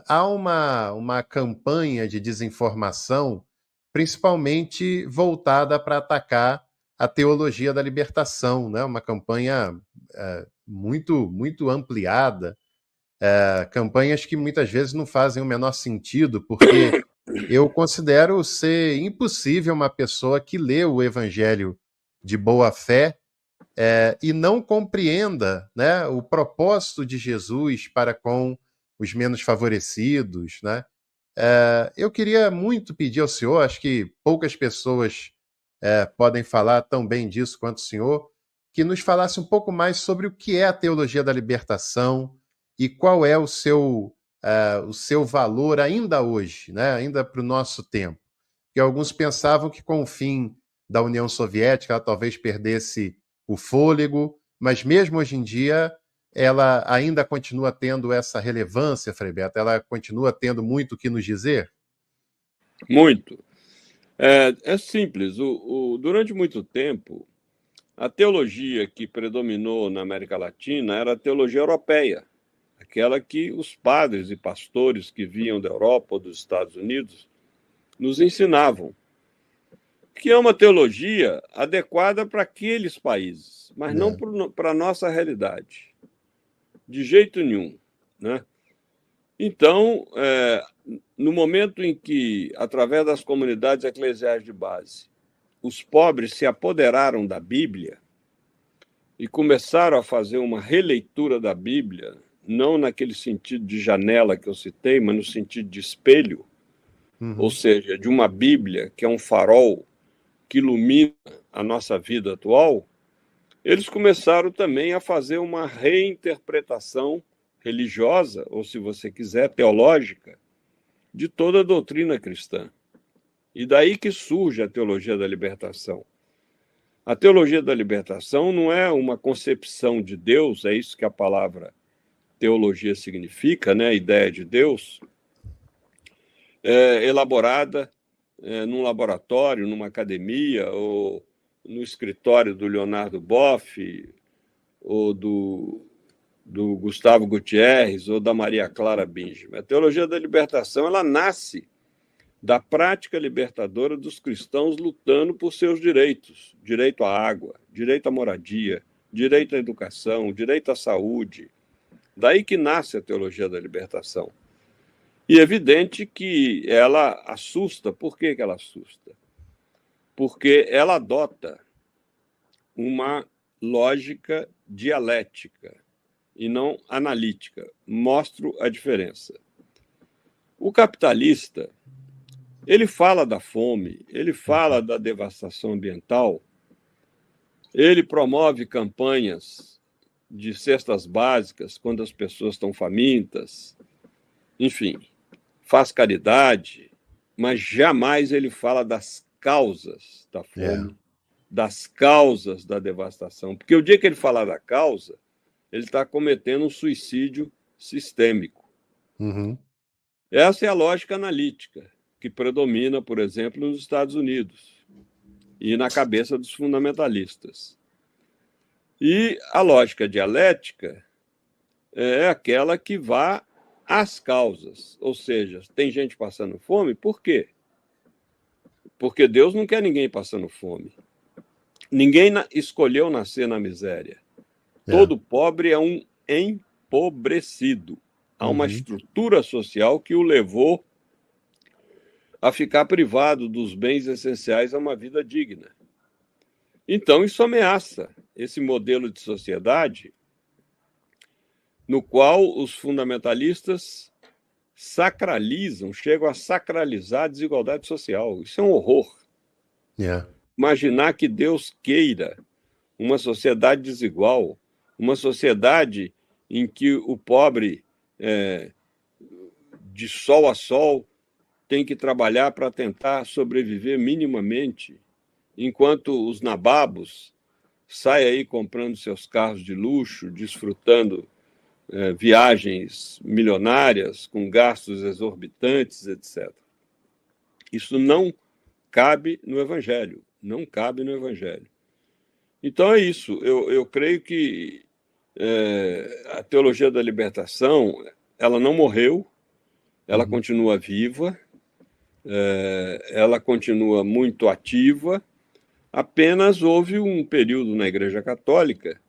há uma campanha de desinformação, principalmente voltada para atacar a teologia da libertação, né? Uma campanha muito ampliada, campanhas que muitas vezes não fazem o menor sentido, porque eu considero ser impossível uma pessoa que lê o Evangelho de boa fé e não compreenda, né, o propósito de Jesus para com os menos favorecidos, né? Eu queria muito pedir ao senhor, acho que poucas pessoas podem falar tão bem disso quanto o senhor, que nos falasse um pouco mais sobre o que é a teologia da libertação e qual é o seu valor ainda hoje, né? Ainda para o nosso tempo. Porque alguns pensavam que com o fim da União Soviética ela talvez perdesse o fôlego, mas mesmo hoje em dia ela ainda continua tendo essa relevância, Frei Beto? Ela continua tendo muito o que nos dizer? Muito. É simples. Durante muito tempo, a teologia que predominou na América Latina era a teologia europeia, aquela que os padres e pastores que vinham da Europa ou dos Estados Unidos nos ensinavam, que é uma teologia adequada para aqueles países, mas não para a nossa realidade, de jeito nenhum, né? Então, no momento em que, através das comunidades eclesiais de base, os pobres se apoderaram da Bíblia e começaram a fazer uma releitura da Bíblia, não naquele sentido de janela que eu citei, mas no sentido de espelho, ou seja, de uma Bíblia que é um farol que ilumina a nossa vida atual, eles começaram também a fazer uma reinterpretação religiosa, ou se você quiser, teológica, de toda a doutrina cristã. E daí que surge a teologia da libertação. A teologia da libertação não é uma concepção de Deus, é isso que a palavra teologia significa, né? A ideia de Deus, elaborada num laboratório, numa academia, ou no escritório do Leonardo Boff, ou do Gustavo Gutierrez, ou da Maria Clara Bingeman. A teologia da libertação ela nasce da prática libertadora dos cristãos lutando por seus direitos, direito à água, direito à moradia, direito à educação, direito à saúde. Daí que nasce a teologia da libertação. E é evidente que ela assusta. Por que ela assusta? Porque ela adota uma lógica dialética e não analítica. Mostro a diferença. O capitalista, ele fala da fome, ele fala da devastação ambiental, ele promove campanhas de cestas básicas quando as pessoas estão famintas, enfim, faz caridade, mas jamais ele fala das causas da fome, das causas da devastação. Porque o dia que ele falar da causa, ele está cometendo um suicídio sistêmico. Essa é a lógica analítica que predomina, por exemplo, nos Estados Unidos e na cabeça dos fundamentalistas. E a lógica dialética é aquela que vai às causas, ou seja, tem gente passando fome, por quê? Porque Deus não quer ninguém passando fome. Ninguém escolheu nascer na miséria. Todo pobre é um empobrecido. Há uma estrutura social que o levou a ficar privado dos bens essenciais a uma vida digna. Então, isso ameaça esse modelo de sociedade no qual os fundamentalistas sacralizam, chegam a sacralizar a desigualdade social. Isso é um horror. Imaginar que Deus queira uma sociedade desigual, uma sociedade em que o pobre, de sol a sol, tem que trabalhar para tentar sobreviver minimamente, enquanto os nababos saem aí comprando seus carros de luxo, desfrutando viagens milionárias, com gastos exorbitantes, etc. Isso não cabe no Evangelho, não cabe no Evangelho. Então é isso, eu creio que a teologia da libertação, ela não morreu, ela continua viva, ela continua muito ativa, apenas houve um período na Igreja Católica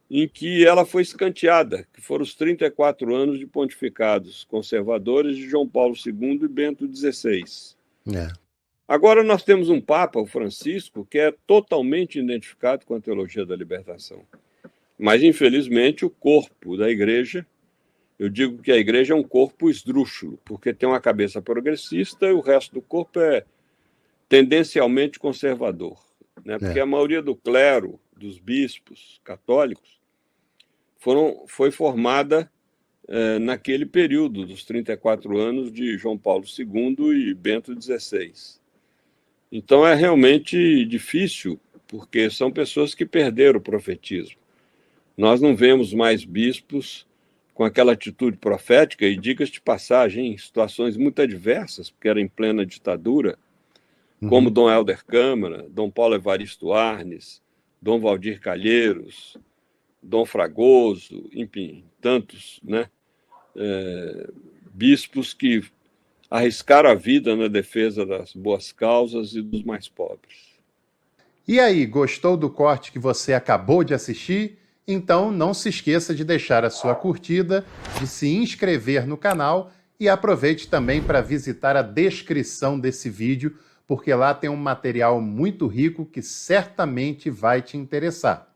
em que ela foi escanteada, que foram os 34 anos de pontificados conservadores de João Paulo II e Bento XVI. Agora nós temos um Papa, o Francisco, que é totalmente identificado com a teologia da libertação. Mas, infelizmente, o corpo da Igreja, eu digo que a Igreja é um corpo esdrúxulo, porque tem uma cabeça progressista e o resto do corpo é tendencialmente conservador, né? Porque a maioria do clero, dos bispos católicos, foi formada naquele período dos 34 anos de João Paulo II e Bento XVI. Então é realmente difícil, porque são pessoas que perderam o profetismo. Nós não vemos mais bispos com aquela atitude profética, e dicas de passagem, em situações muito adversas, porque era em plena ditadura, como Dom Helder Câmara, Dom Paulo Evaristo Arnes, Dom Valdir Calheiros, Dom Fragoso, enfim, tantos, né, bispos que arriscaram a vida na defesa das boas causas e dos mais pobres. E aí, gostou do corte que você acabou de assistir? Então não se esqueça de deixar a sua curtida, de se inscrever no canal e aproveite também para visitar a descrição desse vídeo, porque lá tem um material muito rico que certamente vai te interessar.